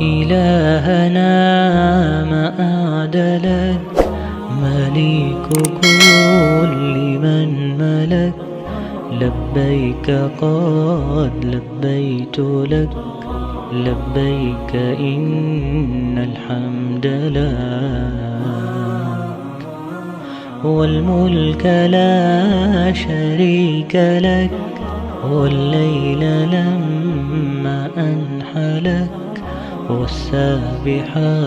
إلهنا ما أعدلك مليك كل من ملك لبيك قد لبيت لك لبيك إن الحمد لك والملك لا شريك لك والليل لما أنحلك والسابحات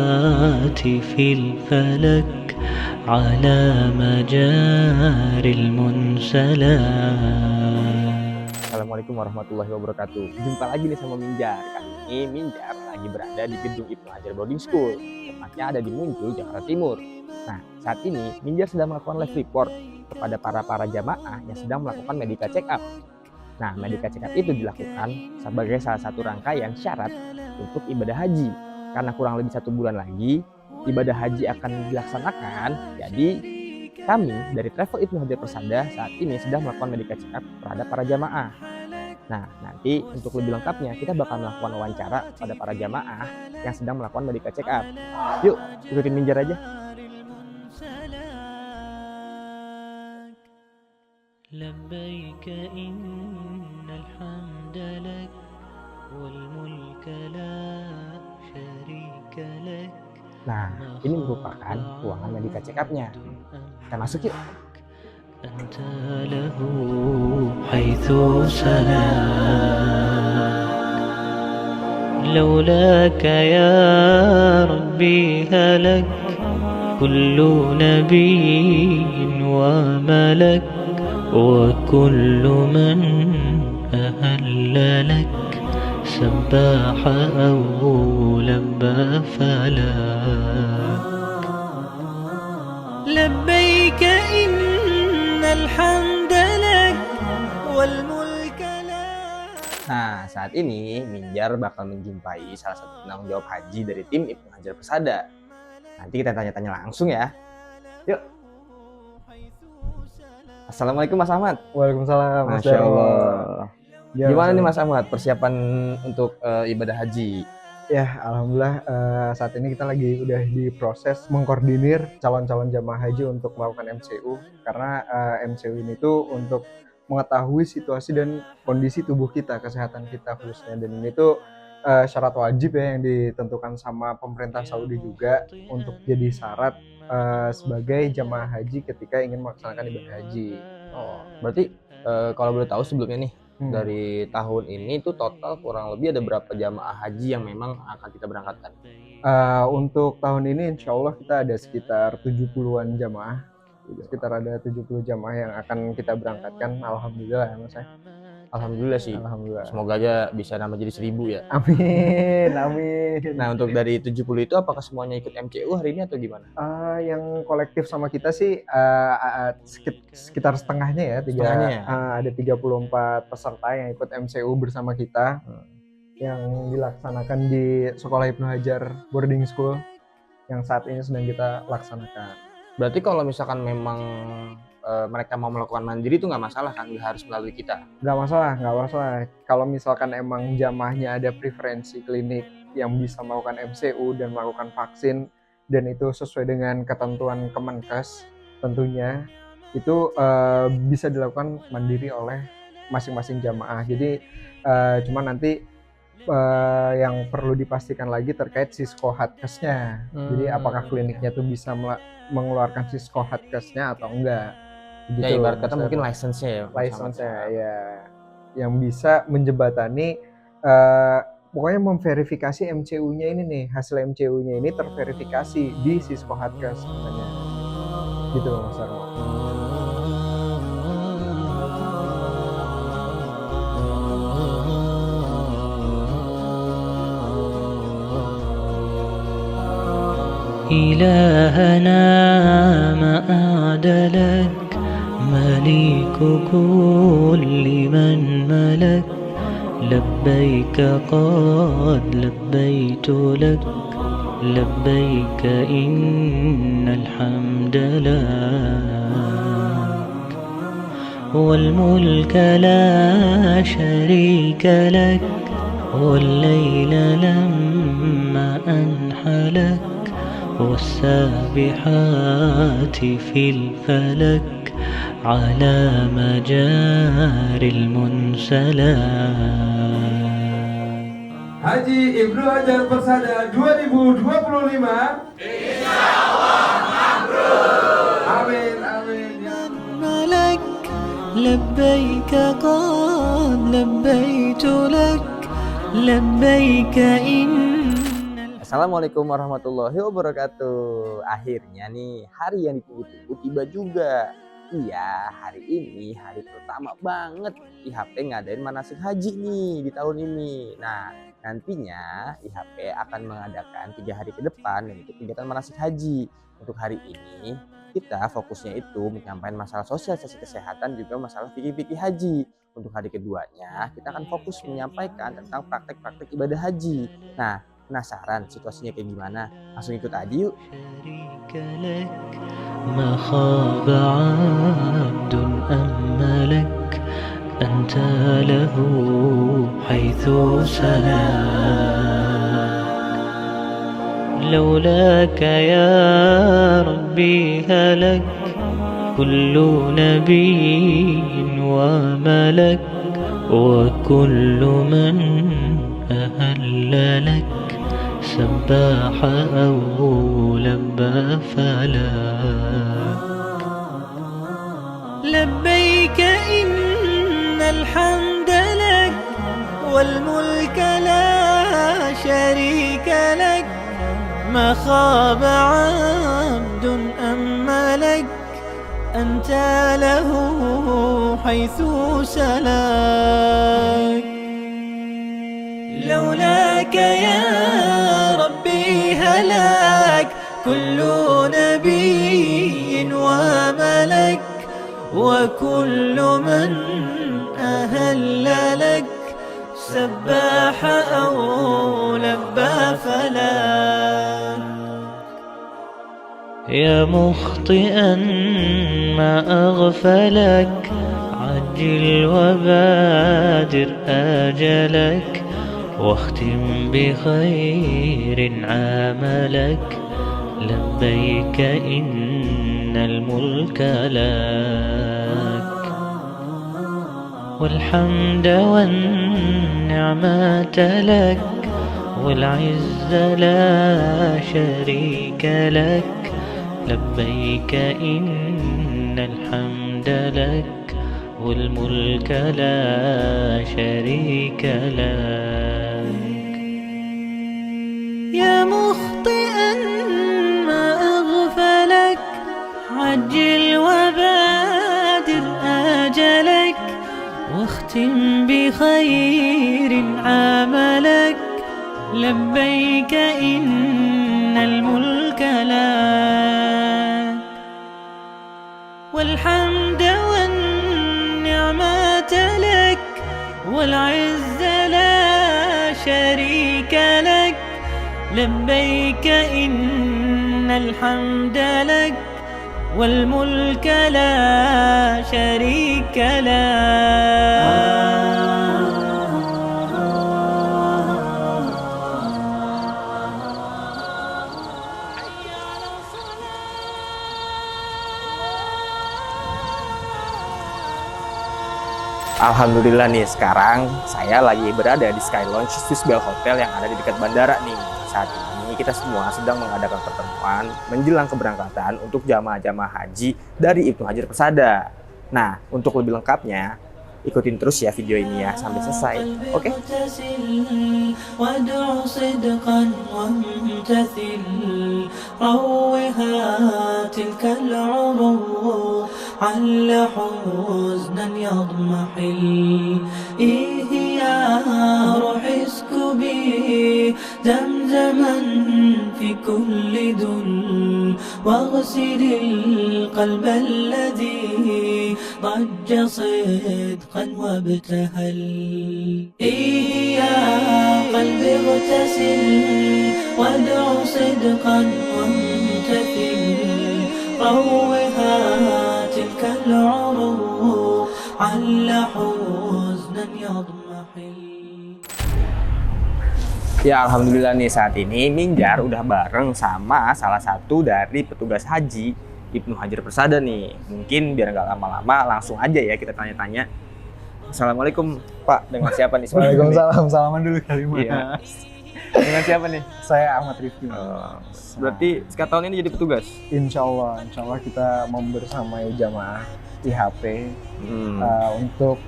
في الفلك على مجار المنسلات. Assalamualaikum warahmatullahi wabarakatuh. Jumpa lagi nih sama Minjar. Kali ini Minjar lagi berada di gedung Ibnu Hajar Boarding School, tepatnya ada di Muncul, Jakarta Timur. Nah, saat ini Minjar sedang melakukan live report kepada para jamaah yang sedang melakukan medical check up. Nah, medical check up itu dilakukan sebagai salah satu rangkaian syarat untuk ibadah haji. Karena kurang lebih 1 bulan lagi ibadah haji akan dilaksanakan, jadi kami dari Travel Ibnu Hajar Persada saat ini sedang melakukan medical check up terhadap para jamaah. Nah, nanti untuk lebih lengkapnya kita bakal melakukan wawancara pada para jamaah yang sedang melakukan medical check up. Yuk, ikutin Minjar aja. لبيك إن الحمد لك والملك لا شريك لك. Nah, ini merupakan ruangan medical check up-nya. Kita masuk yuk. أنت له حيث سلام لولاك يا ربي هلك كل نبي وملك وكل من أهل لك سباح أو لبى فلك لبيك إن الحمد لك والملك لك. Nah, saat ini Minjar bakal menjumpai salah satu penanggung jawab haji dari tim Ibnu Hajar Persada. Nanti kita tanya-tanya langsung ya. Yuk. Assalamualaikum Mas Ahmad. Waalaikumsalam. Masya Allah. Ya, Gimana nih Mas Ahmad persiapan untuk ibadah haji? Ya, alhamdulillah saat ini kita lagi udah di proses mengkoordinir calon-calon jamaah haji untuk melakukan MCU, karena MCU ini tuh untuk mengetahui situasi dan kondisi tubuh kita, kesehatan kita khususnya, dan ini tuh syarat wajib ya yang ditentukan sama pemerintah Saudi juga untuk jadi syarat sebagai jamaah haji ketika ingin melaksanakan ibadah haji. Oh, berarti kalau boleh tahu sebelumnya nih, dari tahun ini tuh total kurang lebih ada berapa jamaah haji yang memang akan kita berangkatkan? Untuk tahun ini insya Allah kita ada sekitar 70-an jamaah. Sekitar ada 70 jamaah yang akan kita berangkatkan. Alhamdulillah ya Mas. Alhamdulillah sih. Alhamdulillah. Semoga aja bisa nambah jadi 1000 ya. Amin, amin. Nah, untuk dari 70 itu apakah semuanya ikut MCU hari ini atau gimana? Yang kolektif sama kita sih sekitar setengahnya ya. Setengahnya ya? Ada 34 peserta yang ikut MCU bersama kita. Yang dilaksanakan di Sekolah Ibnu Hajar Boarding School yang saat ini sedang kita laksanakan. Berarti kalau misalkan memang mereka mau melakukan mandiri itu nggak masalah kan, nggak harus melalui kita? Nggak masalah. Kalau misalkan emang jamaahnya ada preferensi klinik yang bisa melakukan MCU dan melakukan vaksin, dan itu sesuai dengan ketentuan Kemenkes tentunya, itu bisa dilakukan mandiri oleh masing-masing jamaah. Jadi cuma nanti yang perlu dipastikan lagi terkait Siskohatkesnya. Jadi apakah kliniknya tuh bisa mengeluarkan Siskohatkesnya atau enggak? Gitu, ya ibarat kata mungkin license-nya ya. License-nya ya, yang bisa menjembatani pokoknya memverifikasi MCU-nya ini nih, hasil MCU-nya ini terverifikasi di Siskohatkes katanya. Gitu Mas Armo. إلهنا ما أعدلك مليك كل من ملك لبيك قد لبيت لك لبيك إن الحمد لك والملك لا شريك لك والليل لما أنحلك والسابحات في الفلك على مجاري المنسلات. Haji Ibnu Hajar Persada 2025. Amin amin ya لك لبيك قد لبيت لك لبيك إن. Assalamualaikum warahmatullahi wabarakatuh. Akhirnya nih hari yang ditunggu-tunggu tiba juga. Iya, hari ini hari pertama banget IHP ngadain manasik haji nih di tahun ini. Nah, nantinya IHP akan mengadakan 3 hari ke depan untuk kegiatan manasik haji. Untuk hari ini kita fokusnya itu menyampaikan masalah sosialisasi kesehatan juga masalah fikih-fikih haji. Untuk hari keduanya kita akan fokus menyampaikan tentang praktek-praktek ibadah haji. Nah, penasaran situasinya kayak gimana? Langsung ikut aja yuk. ما خاب عبد أملك أنت له حيث سلاك لولاك يا ربي هلك كل نبي وملك وكل من أهل لك سباح أو لبى فلاك. لبيك إن الحمد لك والملك لا شريك لك ما خاب عبد أملك أنت له حيث سلاك لولاك يا ربي هلاك كل نبي وملك وكل من أهل لك سباح أو لبى فلاك. يا مخطئا ما أغفلك عجل وبادر آجلك واختم بخير عملك لبيك إن الملك لك والحمد والنعمة لك والعز لا شريك لك لبيك إن الحمد لك والملك لا شريك لك. يا مخطئا ما أغفلك عجل وبادر آجلك واختم بخير عملك لبيك إن الملك لك والحمد والنعمة لك والعز لا شريك لك لبيك إن الحمد لك والملك لا شريك لك. Alhamdulillah nih sekarang saya lagi berada di Sky Lounge Swiss Bell Hotel yang ada di dekat bandara nih. Saat ini kita semua sedang mengadakan pertemuan menjelang keberangkatan untuk jamaah-jamaah haji dari Ibnu Hajar Persada. Nah, untuk lebih lengkapnya ikutin terus ya video ini ya sampai selesai. Oke? عل حزنا يضمحل إيه يا روح اسكبي زمزما في كل ذل واغسل القلب الذي ضج صدقا وابتهل إيه يا قلبي اغتسل وادع صدقا وامتثل روها تلك العروق عل حزنا يضمحل. Ya alhamdulillah nih saat ini Minjar udah bareng sama salah satu dari petugas haji Ibnu Hajar Persada nih. Mungkin biar nggak lama-lama langsung aja ya kita tanya-tanya. Assalamualaikum Pak, dengan siapa nih? Waalaikumsalam, salaman dulu kali Mas. Iya. Dengan siapa nih? Saya Ahmad Rifki. Berarti sekarang tahun ini jadi petugas? Insya Allah kita membersamai jamaah IHP untuk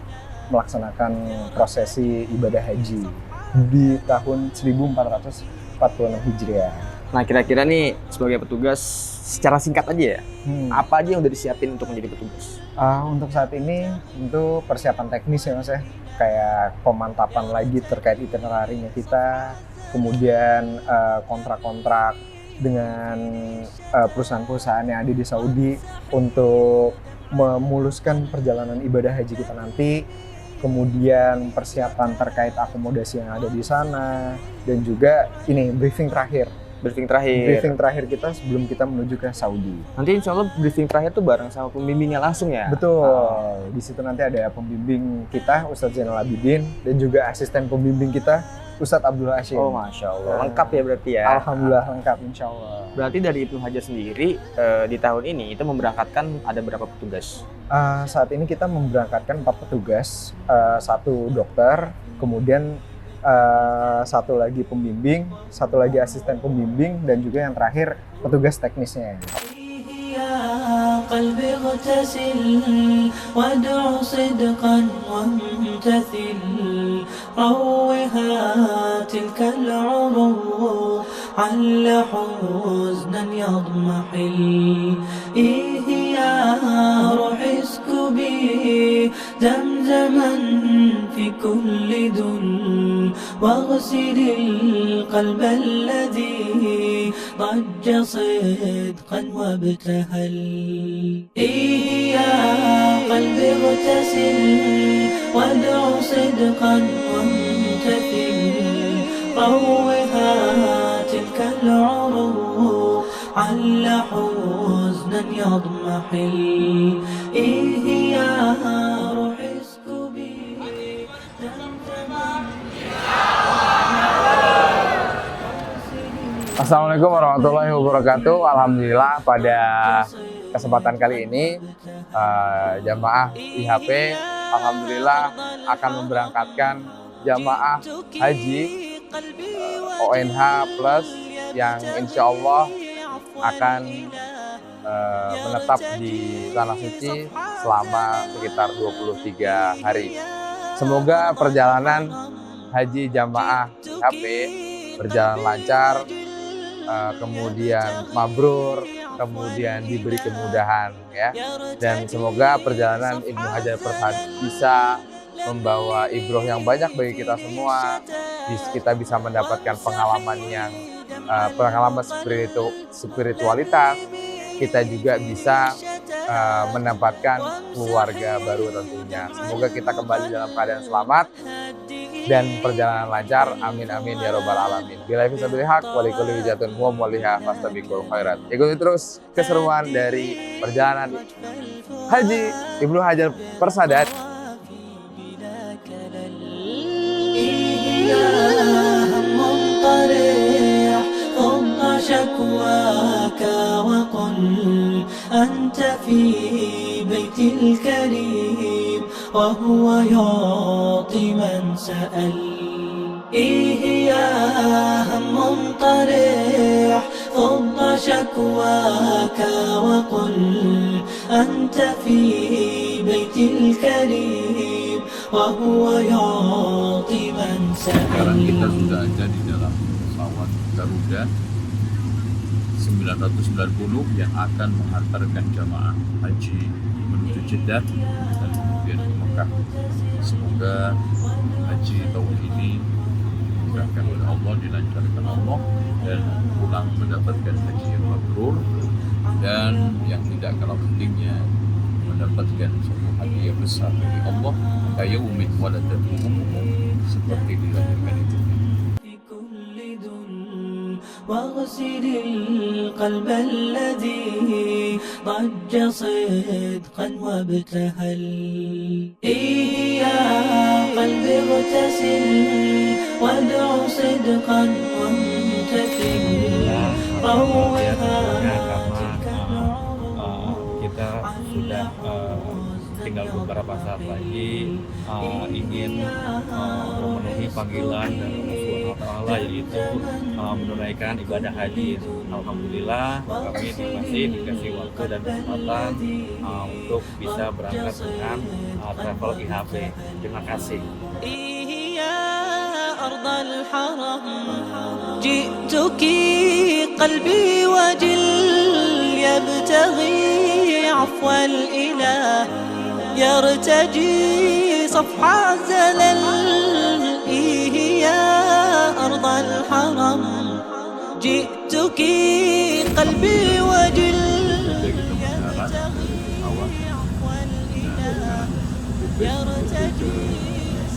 melaksanakan prosesi ibadah haji di tahun 1446 Hijriah. Nah kira-kira nih sebagai petugas secara singkat aja ya, apa aja yang udah disiapin untuk menjadi petugas? Untuk saat ini tentu persiapan teknis ya Mas ya, kayak pemantapan lagi terkait itinerarinya kita, kemudian kontrak-kontrak dengan perusahaan-perusahaan yang ada di Saudi untuk memuluskan perjalanan ibadah haji kita nanti, kemudian persiapan terkait akomodasi yang ada di sana, dan juga ini briefing terakhir kita sebelum kita menuju ke Saudi. Nanti insya Allah briefing terakhir tuh bareng sama pembimbingnya langsung ya? Betul, di situ nanti ada pembimbing kita Ustadz Zainal Abidin dan juga asisten pembimbing kita Ustadz Abdul Hashim. Oh Masya Allah, lengkap ya berarti ya? Alhamdulillah lengkap insya Allah. Berarti dari Ibnu Hajar sendiri di tahun ini itu memberangkatkan ada berapa petugas? Saat ini kita memberangkatkan 4 petugas, 1 dokter, kemudian 1 lagi pembimbing, 1 lagi asisten pembimbing, dan juga yang terakhir petugas teknisnya. قلبي اغتسل وادع صدقا وامتثل روها تلك العروق عل حزنا يضمحل إيه يا روح اسكبي زمزما في كل دل واغسل القلب الذي ضج صدقا وابتهل إيه يا قلبي اغتسل وادع صدقا وامتثل روها تلك العروق عل حزنا يضمحل إيه يا روح اسكبي Assalamualaikum warahmatullahi wabarakatuh. Alhamdulillah pada kesempatan kali ini jamaah IHP alhamdulillah akan memberangkatkan jamaah haji ONH Plus yang insya Allah akan menetap di Tanah Suci selama sekitar 23 hari. Semoga perjalanan haji jamaah IHP berjalan lancar, kemudian mabrur, kemudian diberi kemudahan ya. Dan semoga perjalanan Ibnu Hajar Persada bisa membawa ibroh yang banyak bagi kita semua. Kita bisa mendapatkan pengalaman spiritualitas. Kita juga bisa mendapatkan keluarga baru tentunya. Semoga kita kembali dalam keadaan selamat dan perjalanan lancar, amin amin ya robbal alamin. Bila fisabilil haq walikulli wijatun huwa waliha fastabiqul khairat. Ikuti terus keseruan dari perjalanan haji Ibnu Hajar Persada. شكواك وقل أنت في بيت الكريم وهو يعطي من سأل إيه يا هم طريح فض شكواك وقل أنت في بيت الكريم وهو يعطي من سأل. Sekarang kita sudah ada di dalam pesawat Garuda 990 yang akan menghantarkan jamaah haji menuju Jeddah dan kemudian ke Mekah. Semoga haji tahun ini dimudahkan oleh Allah, dilancarkan Allah, dan pulang mendapatkan haji yang mabrur, dan yang tidak kalah pentingnya mendapatkan satu hadiah besar dari Allah, kayaumit waladatuhu, seperti dilahirkan ibunya. واغسل القلب الذي ضج صدقا وابتهل. إيه يا قلبي اغتسل وادع صدقا وامتثل روها kita sudah tinggal beberapa saat lagi ingin memenuhi panggilan dari Allah Subhanahu wa Ta'ala, yaitu menunaikan ibadah haji. Alhamdulillah kami masih dikasih waktu dan kesempatan untuk bisa berangkat dengan travel IHP. Terima kasih. أرض الحرم جئتك قلبي وجل يبتغي عفو الإله يرتجي صفح الزلل. إيه يا أرض الحرم جئتك قلبي وجل يبتغي عفو الإله يرتجي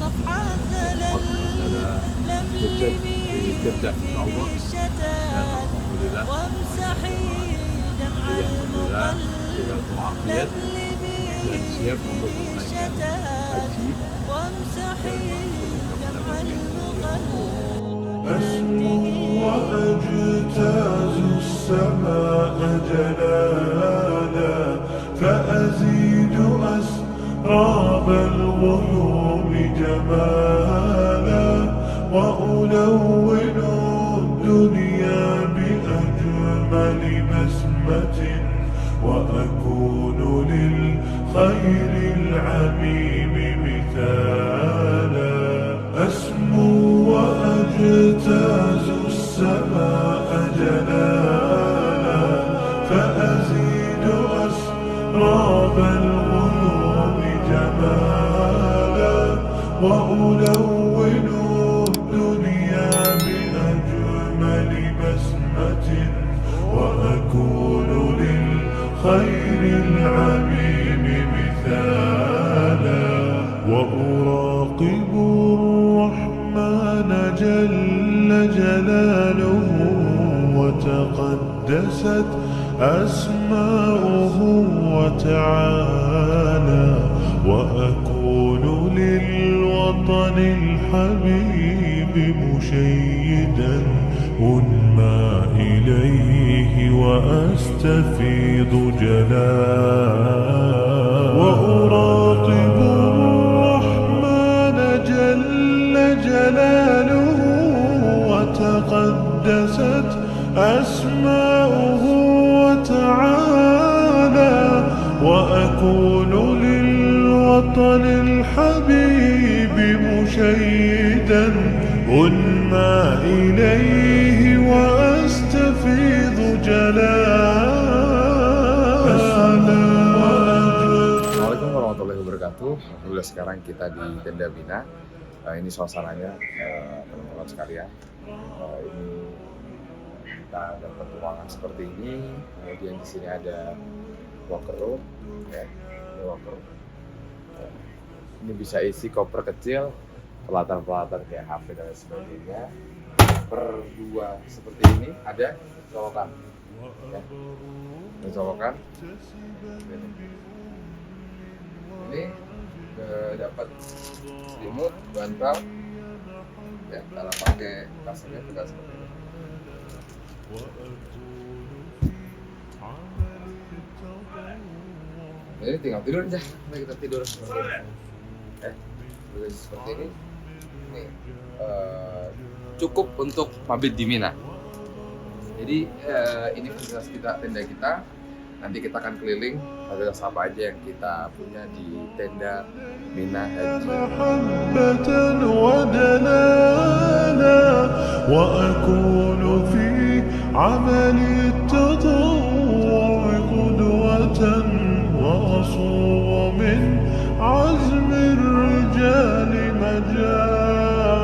صفح الزلل. sukses di Jeddah insya Allah, dan alhamdulillah kita muafiat dan siap untuk menunaikan haji أسمو وأجتاز السماء جلالا فأزيد أسراب الغيوم جمالا وألون الدنيا بأجمل بسمة وأكون للخير العميم مثالا. أسمو وأجتاز السماء جلالا فأزيد أسراب الغيوم جمالا وألون الدنيا بأجمل بسمة وأكون للخير العميم مثالا. وأراقب الرحمن جل جلاله وتقدست أسماؤه وتعالى وأكون للوطن الحبيب مشيدا أنمى إليه وأستفيض جلالا. وأراقب الرحمن جل جلاله وتقدست أسماؤه وتعالى وأكون للوطن الحبيب مشيدا أنمى إليه وأستفيض جلالا. Assalamualaikum warahmatullahi wabarakatuh. Alhamdulillah sekarang kita di Tenda Mina. Ini suasananya teman-teman sekalian. Ini kita dapat ruangan seperti ini. Kemudian di sini ada locker room, ya. Ini locker. Ini bisa isi koper kecil, peralatan-peralatan kayak HP dan sebagainya. Berdua seperti ini ada colokan, ya. Ini colokan. Ini dapat selimut, bantal, ya. Kalau pakai kasurnya juga seperti ini. Ini tinggal tidur aja, kita tidur seperti ini. Ini cukup untuk mabit di Mina. Jadi ini fasilitas kita, tenda kita. Nanti kita akan keliling fasilitas apa aja yang kita punya di tenda Mina Haji. وأصوغ من عزم الرجال مجال.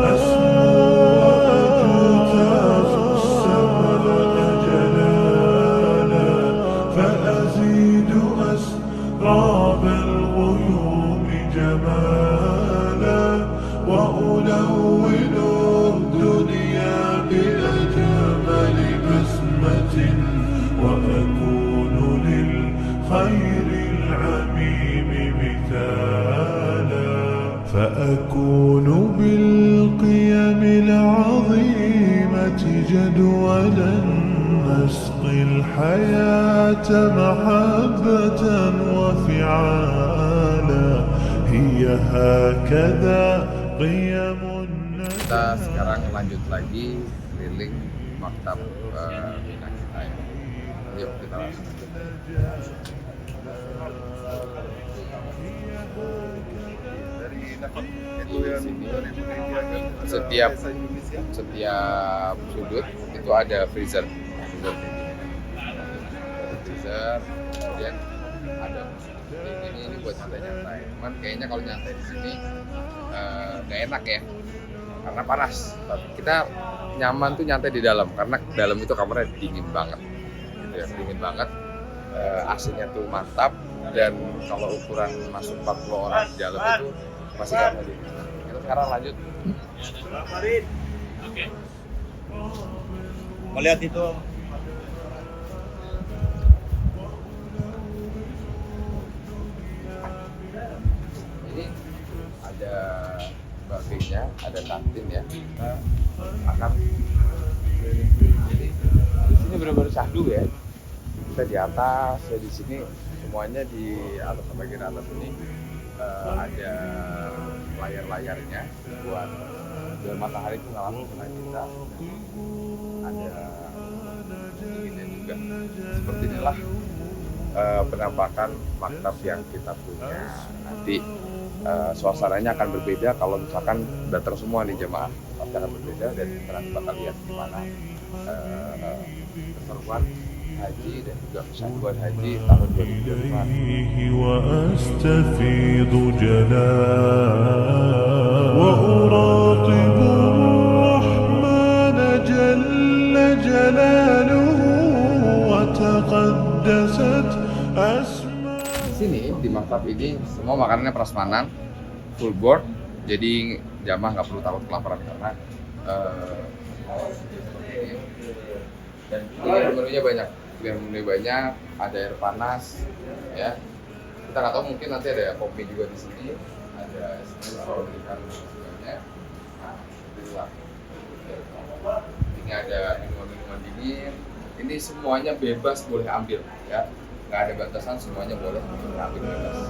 أسمو وأجتاز السماء جلالا فأزيد أسراب الغيوم جمالا وألون الدنيا بأجمل وأكون بالقيم العظيمة جدولا نسقي الحياة محبة وفعالا هي هكذا قيم Kita sekarang lanjut lagi keliling maktab Bina kita ya. Yuk kita langsung lanjut. Di sini setiap sudut itu ada freezer, kemudian ada ini buat nyantai-nyantai. Cuman kayaknya kalau nyantai di sini nggak enak ya, karena panas. Kita nyaman tuh nyantai di dalam, karena dalam itu kamarnya dingin banget, gitu ya, dingin banget. AC-nya tuh mantap, dan kalau ukuran masuk 40 orang di dalam itu masih gak ada. Kita sekarang lanjut. Oke. Melihat itu. Ini ada buffetnya, ada kantin ya. Kita akan jadi di sini benar-benar syahdu ya. Kita di atas, ya di sini semuanya di atas bagian atas ini ada layar-layarnya buat biar matahari itu nggak langsung kena kita. Ada dinginnya juga. Seperti inilah penampakan maktab yang kita punya. Nanti suasananya akan berbeda kalau misalkan datang semua nih jemaah, pasti akan berbeda, dan kita nanti bakal lihat gimana keseruan haji dan juga persatuan haji tahun 2025. وأستفيض جلال وأراقب الرحمن جل جلاله وتقدست أسماء. Di sini di maktab ini semua makanannya prasmanan, full board, jadi jamaah nggak perlu takut kelaparan karena dan ini menunya banyak. Menunya banyak, ada air panas, ya. Kita nggak tahu, mungkin nanti ada kopi juga di sini, ada espresso dengan semuanya. Nah, itulah. Ini ada minuman-minuman dingin. Ini semuanya bebas, boleh ambil, ya. Nggak ada batasan, semuanya boleh ambil bebas.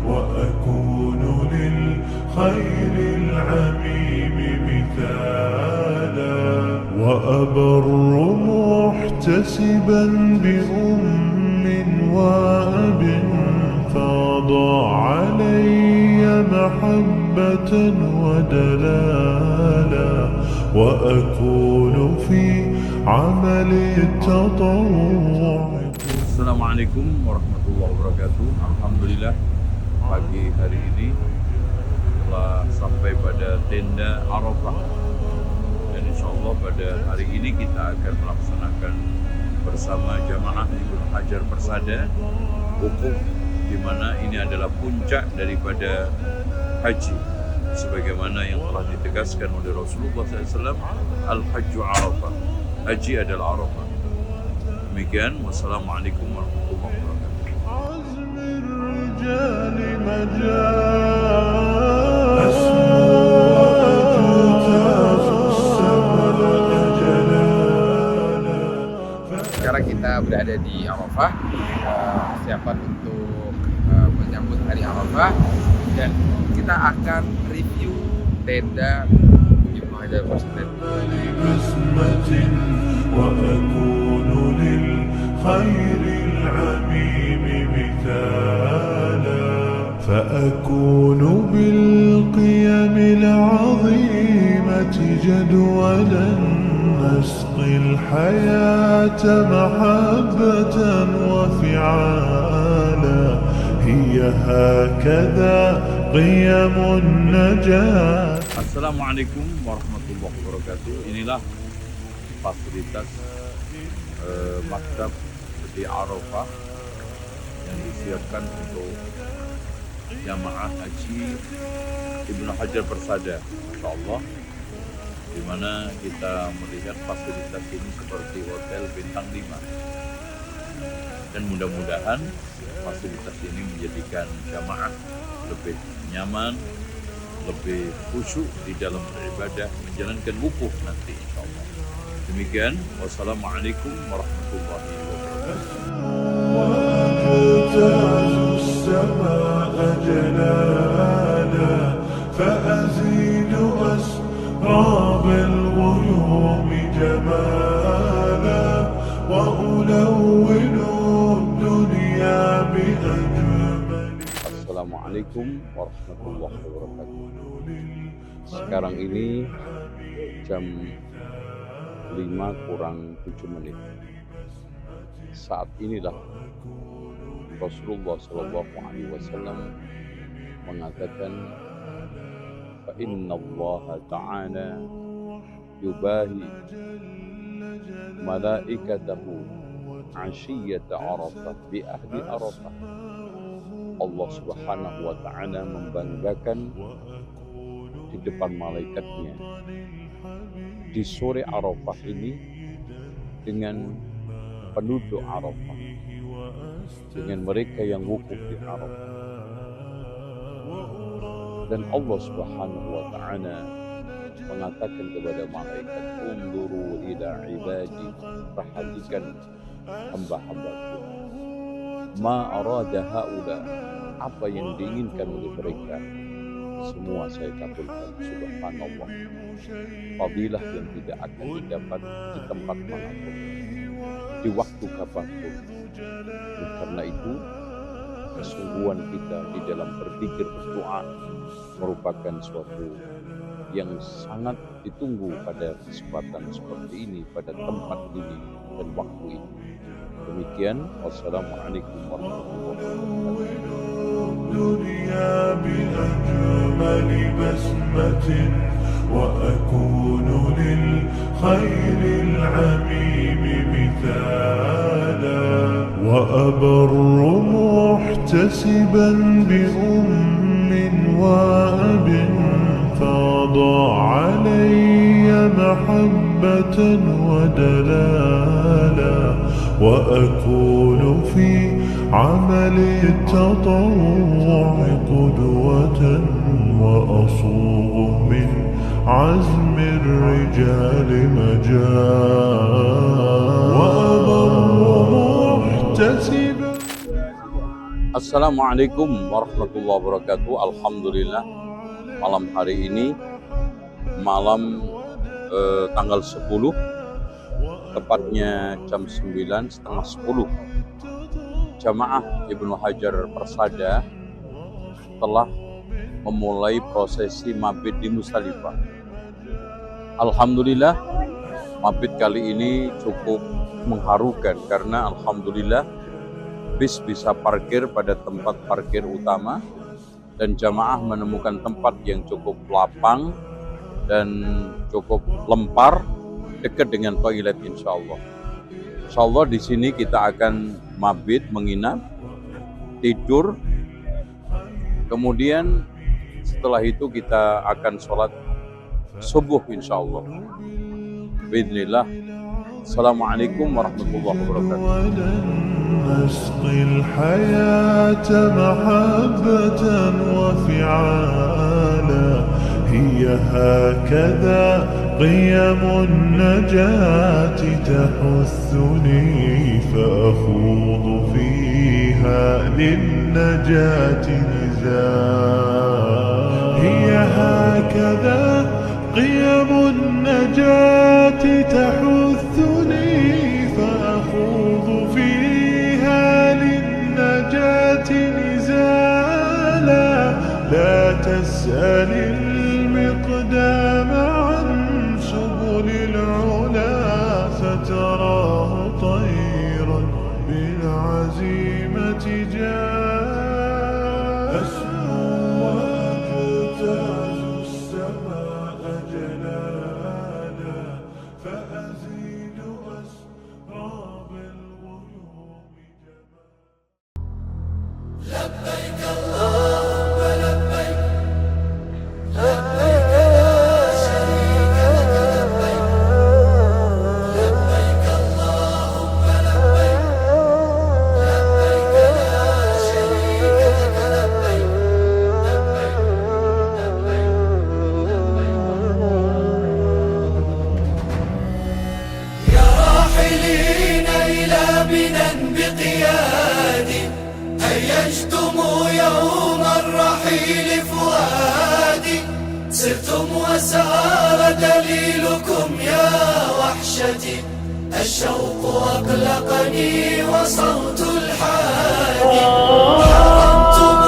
وأكون للخير العميم مثالا وأبر محتسبا بأم وأب فاض علي محبة ودلالا وأكون في عمل التطوع. Assalamualaikum warahmatullahi wabarakatuh. Alhamdulillah, pagi hari ini telah sampai pada tenda Arafah, dan insya Allah pada hari ini kita akan melaksanakan bersama jamaah Ibnu Hajar Persada Wukuf, di mana ini adalah puncak daripada haji, sebagaimana yang telah ditegaskan oleh Rasulullah SAW, Al-Hajju Arafah, haji adalah Arafah. Demikian, wassalamualaikum warahmatullahi wabarakatuh. عزم الرجال مجال أسماء السماء جلالا. Sekarang kita berada di Arafah, persiapan untuk menyambut hari Arafah, dan kita akan review tenda Ibnu Hajar Persada. وأكون للخير العميم مثالا فأكون بالقيم العظيمة جدولا نسقي الحياة محبة وفعالا هي هكذا قيم النجاة. Assalamualaikum warahmatullahi wabarakatuh. Inilah fasilitas maktab di Arafah yang disiapkan untuk jamaah haji Ibnu Hajar Persada, insyaallah, di mana kita melihat fasilitas ini seperti hotel bintang 5. Dan mudah-mudahan fasilitas ini menjadikan jamaah lebih nyaman, lebih khusyuk di dalam beribadah, menjalankan wukuf nanti insyaallah. Demikian, wassalamualaikum warahmatullahi wabarakatuh. وأجتاز السماء جلالا فأزيد أسراب الغيوم جمالا وألون الدنيا بأجمل. Assalamualaikum warahmatullahi wabarakatuh. Sekarang ini jam 5:07. Saat inilah Rasulullah SAW mengatakan, fa inna Allah ta'ala yubahi malaikatahu ashiyata arafah bi ahli arafah. Allah Subhanahu wa ta'ala membanggakan di depan malaikatnya di sore Arafah ini dengan penduduk Arafah, dengan mereka yang wukuf di Arafah. Dan Allah Subhanahu wa ta'ala mengatakan kepada malaikat, unduru ila ibadi, perhatikan hamba-hambaku, ma arada haula, apa yang diinginkan oleh mereka, semua saya kabulkan. Subhanallah, fadilah yang tidak akan didapat di tempat manapun, di waktu kapanpun. Dan karena itu kesungguhan kita di dalam berzikir, berdoa merupakan suatu yang sangat ditunggu pada kesempatan seperti ini, pada tempat ini dan waktu ini. Demikian, wassalamualaikum warahmatullahi wabarakatuh. الدنيا بأجمل بسمة وأكون للخير العميم مثالا وأبر محتسبا بأم وأب فاض علي محبة ودلالا وأكون في عمل التطوع قدوة وأصوغ من عزم الرجال مجال وأبر محتسبا. Assalamualaikum warahmatullahi wabarakatuh. Alhamdulillah, malam hari ini malam tanggal 10, tepatnya jam 9:30, Jamaah Ibnu Hajar Persada telah memulai prosesi mabit di Musdalifah. Alhamdulillah, mabit kali ini cukup mengharukan karena alhamdulillah bis bisa parkir pada tempat parkir utama dan jamaah menemukan tempat yang cukup lapang dan cukup lempar dekat dengan toilet insyaallah. Insyaallah di sini kita akan mabit, menginap, tidur, kemudian setelah itu kita akan sholat subuh insyaallah. Bismillah. Assalamualaikum warahmatullahi wabarakatuh. نسقي الحياة محبة وفعالا هي هكذا قيم النجاة تحثني فأخوض فيها للنجاة نزالا هي هكذا قيم النجاة تحثني فأخوض فيها للنجاة نزالا لا تسأل المقدام عن سبل العلا فتراه طيرا بالعزيمة جاء أسمو وأجتاز السماء جلالا فأزيد أسراب الغيوم لبيك اللهم لبيك لبيك لا شريك لك لبيك لبيك راحلين إلى منى بقيادي هيجتم يوم الرحيل فؤادي سرتم وسار دليلكم يا وحشتي الشوق أقلقني وصوت الحادي حرمتم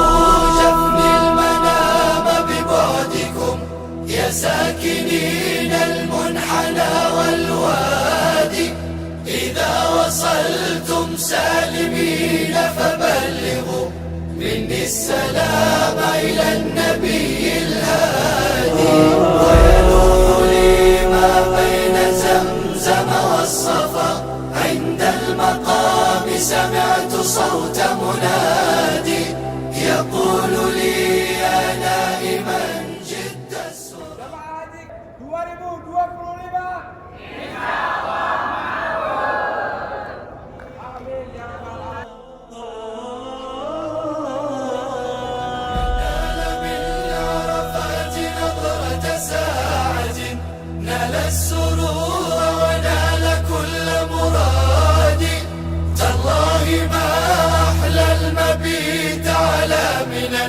جفني المنام ببعدكم يا ساكنين المنحنى والوادي إذا وصلتم سالمين فبلغوا مني السلام إلى النبي الهادي ويلوح لي ما بين زمزم والصفا عند المقام سمعت صوت منادي يقول لي يا نائما جد السرى 2025. نال السرور ونال كل مرادي تالله ما أحلى المبيت على منى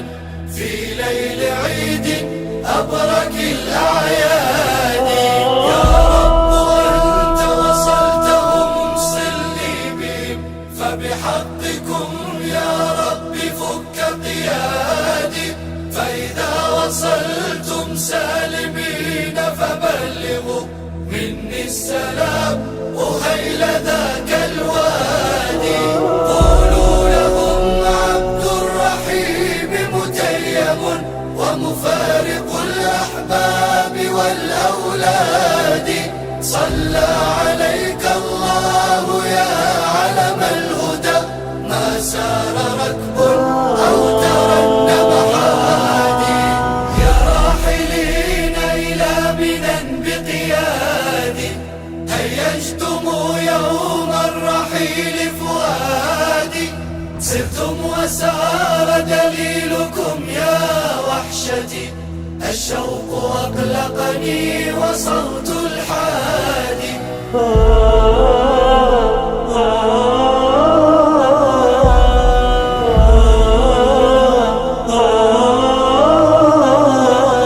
في ليل عيد أبرك الأعياد يا رب أنت وصلتهم صلني بهم فبحقكم يا رب فك قيادي فإذا وصلتم سالمين فبلغوا مني السلام أهيل ذاك الوادي قولوا لهم عبد الرحيم متيم ومفارق الأحباب والأولاد صلى عليك الله يا علم الهدى ما سار ركب أو ترنم حادي يا راحلين إلى منى بقيادي هيجتم يوم الرحيل فؤادي سرتم وسار دليلكم يا وحشتي الشوق أقلقني وصوت الحادي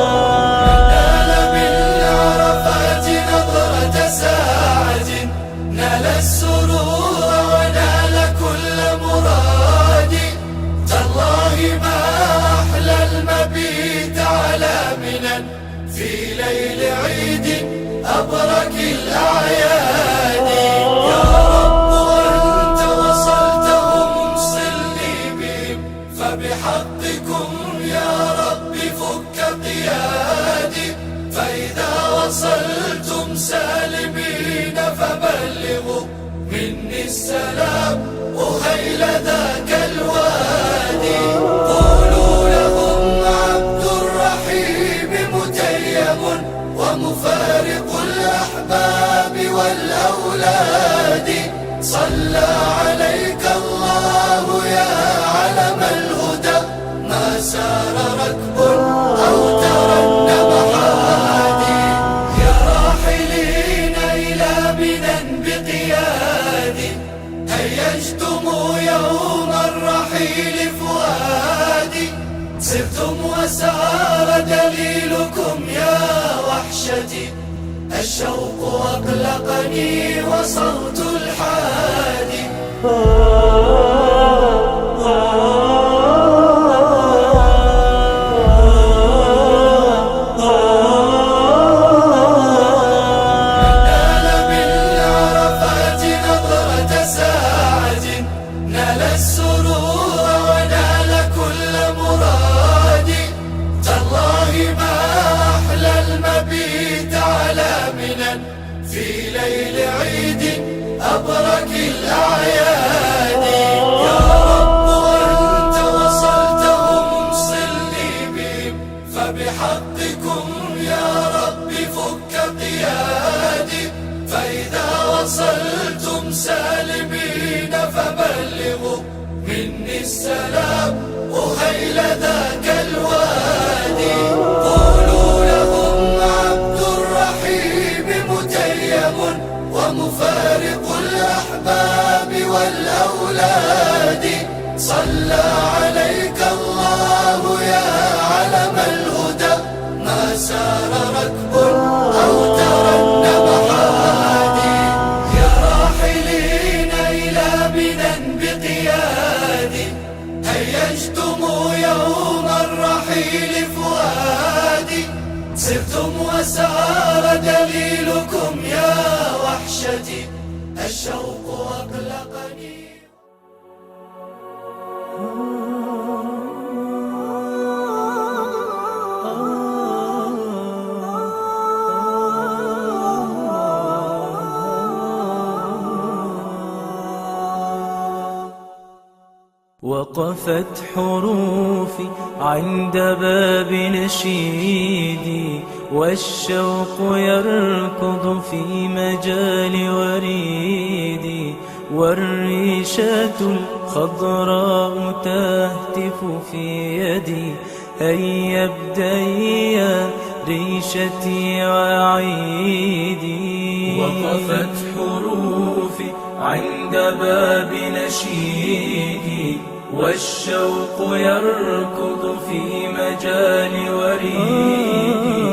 نال بالعرفات نظرة ساعة نال السرور ونال كل مرادي تالله ما أحلى المبيت على منى في ليل عيد أبرك الأعياد يا رب أنت وصلتهم صلني بهم فبحقكم يا رب فك قيادي فإذا وصلتم سالمين فبلغوا مني السلام أهيل ذاك الوادي قولوا لهم عبد الرحيم متيم ومفارق الأحباب والأولاد صلى عليك الله يا علم الهدى ما سار ركب أو ترنم حادي يا راحلين إلى منى بقيادي هيجتم يوم الرحيل فؤادي سرتم وسار دليلكم يا وحشتي الشوق أقلقني وصوت الحادي نال بالعرفات نظرة ساعة نال السرور ونال كل مرادي تالله ما أحلى المبيت على منى في ليل عيد أبرك الأعياد يا رب أنت وصلتهم صلني بهم فبحقكم يا رب فك قيادي فإذا وصلتم سالمين فبلغوا مني السلام أهيل ذاك الوادي قولوا لهم عبد الرحيم متيم ومفارق فارق الأحباب والأولاد صلى عليك الله يا علم الهدى ما سار ركب أو ترنم حادي يا راحلين إلى منى بقيادي هيجتم يوم الرحيل فؤادي سرتم وسار دليلكم يا وحشتي الشوق أقلقني. وقفت حروفي عند باب نشيدي والشوق يركض في مجال وريدي والريشة الخضراء تهتف في يدي هيا ابدئي يا ريشتي وعيدي. وقفت حروفي عند باب نشيدي والشوق يركض في مجال وريدي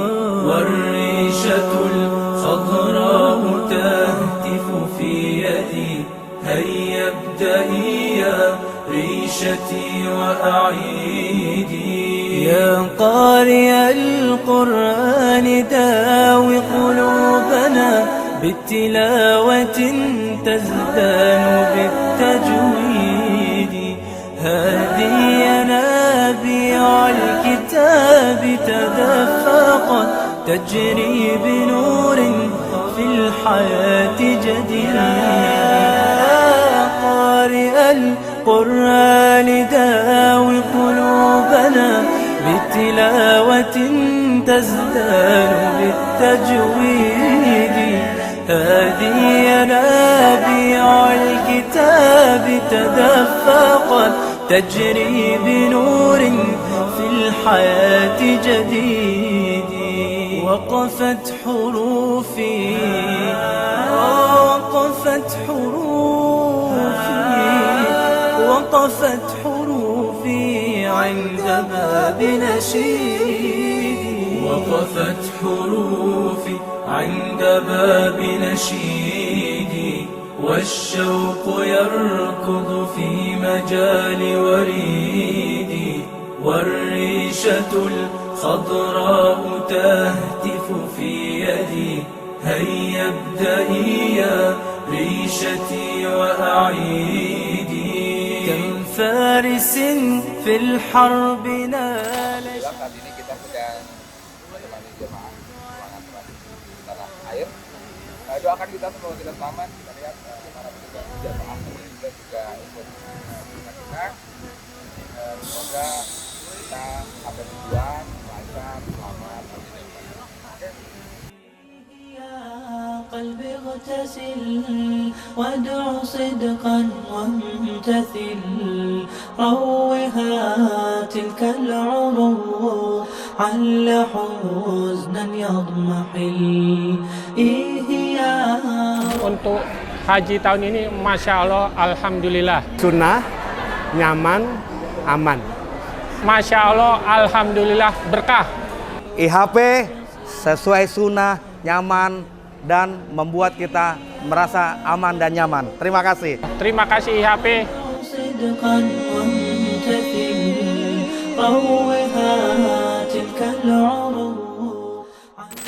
والريشة الخضراء تهتف في يدي هيا ابدئي يا ريشتي وأعيدي. يا قارئ القرآن داوي قلوبنا بالتلاوة تزدان بالتجويد هذه ينابيع الكتاب تدفقت تجري بنور في الحياة جديد. قارئ القرآن داوي قلوبنا بتلاوة تزدان بالتجويد هذه ينابيع الكتاب تدفقت تجري بنور في الحياة جديد. وقفت حروفي وقفت حروفي عند باب نشيدي. وقفت حروفي عند باب نشيدي والشوق يركض في مجال وريدي والريشة الخضراء تهتف في يدي هيا ابدئي يا ريشتي وأعيدي. كم فارس في الحرب نال. Saat ini kita sedang menemani jemaah ruangan transit di tanah air. Doakan kita semoga kita selamat. Kita lihat para petugas jemaah juga ikut dengan kita. Semoga kita sampai tujuan lancar, selamat. قلبي اغتسل وادع صدقا وامتثل روها تلك العروق عل حزنا يضمحل. Untuk haji tahun ini Masya Allah Alhamdulillah sunnah, nyaman, aman. Masya Allah Alhamdulillah berkah. IHP sesuai sunnah, nyaman, dan membuat kita merasa aman dan nyaman. Terima kasih. Terima kasih IHP.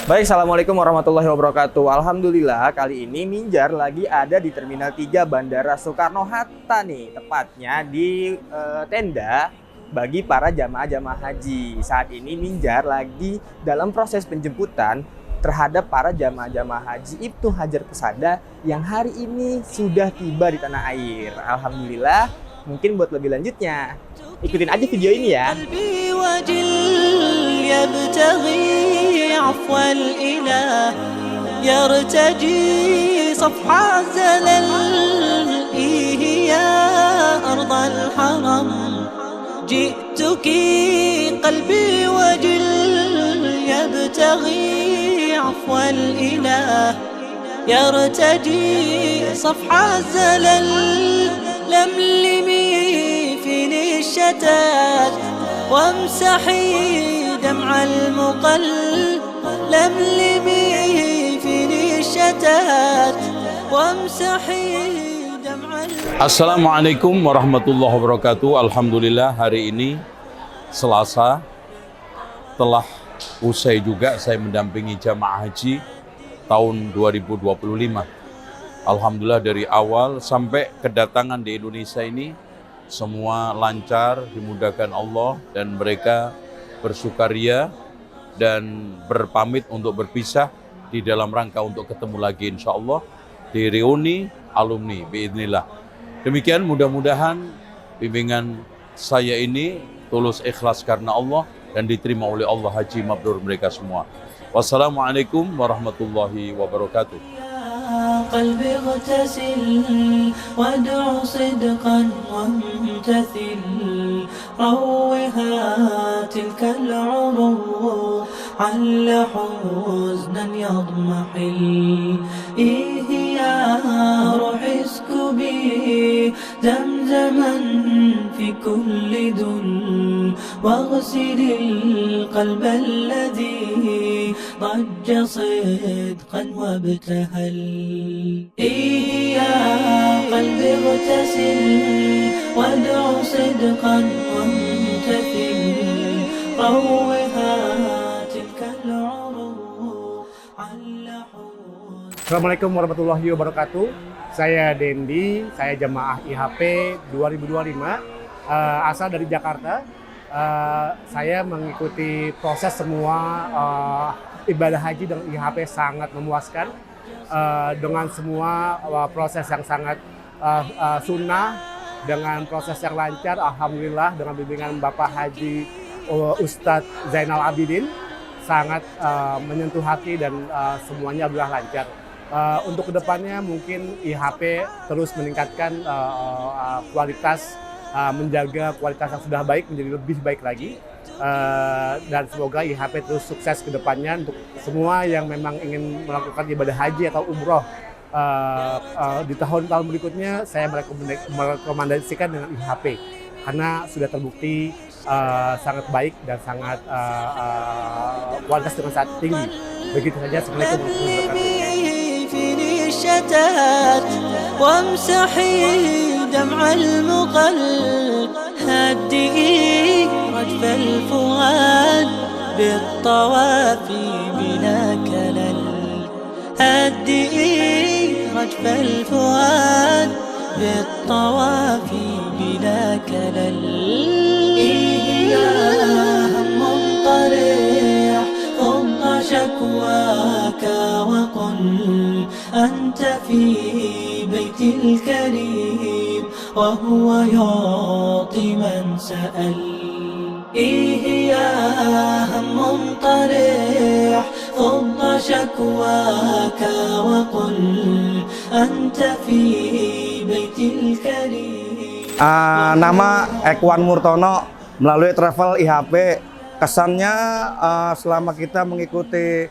Baik, Assalamualaikum warahmatullahi wabarakatuh. Alhamdulillah kali ini Minjar lagi ada di Terminal 3 Bandara Soekarno-Hatta nih. Tepatnya di tenda bagi para jamaah-jamaah haji. Saat ini Minjar lagi dalam proses penjemputan terhadap para jamaah-jamaah haji Ibnu Hajar Qusada yang hari ini sudah tiba di tanah air. Alhamdulillah, mungkin buat lebih lanjutnya ikutin aja video ini ya. جئتك قلبي وجل يبتغي عفو الإله يرتجي صفح الزلل لملمي فيني الشتات وامسحي دمع المقل لملمي فيني الشتات وامسحي دمع Assalamualaikum warahmatullahi wabarakatuh. Alhamdulillah hari ini Selasa telah usai juga saya mendampingi jamaah haji tahun 2025. Alhamdulillah dari awal sampai kedatangan di Indonesia ini semua lancar, dimudahkan Allah, dan mereka bersukaria dan berpamit untuk berpisah di dalam rangka untuk ketemu lagi insya Allah di reuni alumni biidznillah. Demikian mudah-mudahan bimbingan saya ini tulus ikhlas karena Allah dan diterima oleh Allah haji mabrur mereka semua. Wassalamualaikum warahmatullahi wabarakatuh. قلبي اغتسل وادع صدقا وامتثل روها تلك العروق عل حزنا يضمحل إيه يا روح اسكبي زمزما في كل ذل واغسل القلب الذي ضج صدقا وابتهل إيه يا قلبي اغتسل وادع صدقا وامتثل روها تلك العروق عل Assalamualaikum warahmatullahi wabarakatuh. Saya Dendi, saya jamaah IHP 2025, asal dari Jakarta. Saya mengikuti proses semua ibadah haji dengan IHP sangat memuaskan, dengan semua proses yang sangat sunnah, dengan proses yang lancar. Alhamdulillah dengan bimbingan Bapak Haji Ustadz Zainal Abidin sangat menyentuh hati dan semuanya alhamdulillah lancar. Untuk kedepannya mungkin IHP terus meningkatkan kualitas, menjaga kualitas yang sudah baik menjadi lebih baik lagi, dan semoga IHP terus sukses ke depannya untuk semua yang memang ingin melakukan ibadah haji atau umroh di tahun-tahun berikutnya. Saya merekomendasikan dengan IHP karena sudah terbukti sangat baik dan sangat kualitas dengan sangat tinggi. Begitu saja. Assalamualaikum warahmatullahi wabarakatuh. الشتات وامسحي دمع المقل هدئي رجف الفؤاد بالطوافي بلا كلل هدئي رجف الفؤاد بالطوافي بلا كلل إيه يا هم طريح ضم شكواك وقل أنت في بيت الكريم وهو يعطي من سأل إيه يا هم طريح ضم شكواك وقل أنت في بيت الكريم. Nama Ekwan Murtono melalui travel IHP. Kesannya selama kita mengikuti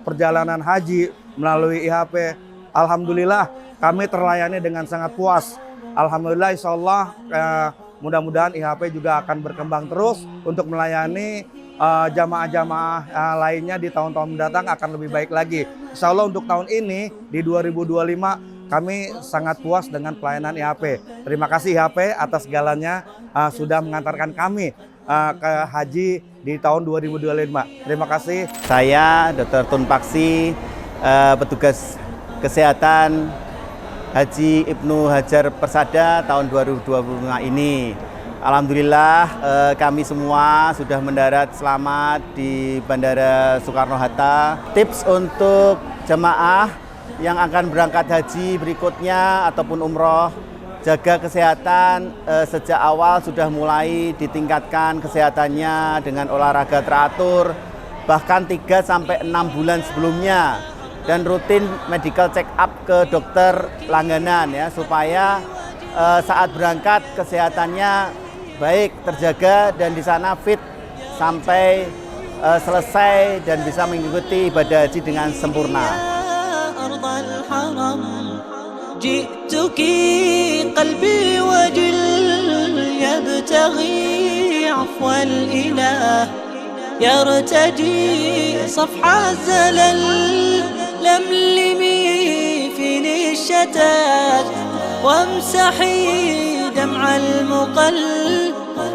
perjalanan haji melalui IHP, alhamdulillah kami terlayani dengan sangat puas. Alhamdulillah, insya Allah mudah-mudahan IHP juga akan berkembang terus untuk melayani jamaah-jamaah lainnya di tahun-tahun mendatang akan lebih baik lagi. Insya Allah untuk tahun ini di 2025 kami sangat puas dengan pelayanan IHP. Terima kasih IHP atas segalanya sudah mengantarkan kami ke haji di tahun 2025. Terima kasih. Saya Dr. Tun Paksi, petugas kesehatan Haji Ibnu Hajar Persada tahun 2025 ini. Alhamdulillah kami semua sudah mendarat selamat di Bandara Soekarno-Hatta. Tips untuk jemaah yang akan berangkat haji berikutnya ataupun umroh, jaga kesehatan sejak awal sudah mulai ditingkatkan kesehatannya dengan olahraga teratur, bahkan 3-6 bulan sebelumnya, dan rutin medical check up ke dokter langganan ya, supaya saat berangkat kesehatannya baik, terjaga, dan di sana fit sampai selesai dan bisa mengikuti ibadah haji dengan sempurna. أرض الحرم جئتك قلبي وجل يبتغي عفو الإله يرتجي صفح الزلل لملمي فيني الشتات وامسحي دمع المقل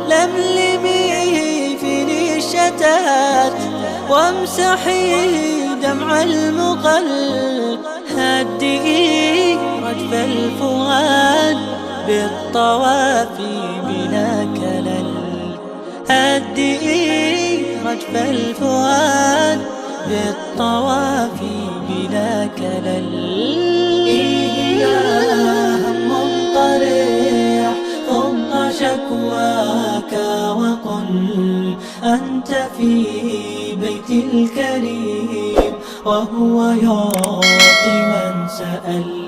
لملمي فيني الشتات وامسحي دمع المقل هدئي رجف الفؤاد بالطوافي بلا كلل هدئي رجف الفؤاد بالطوافي بلا كلل إيها هم طريح ثم شكواك وقل أنت في بيت الكريم وهو يعطي من سأل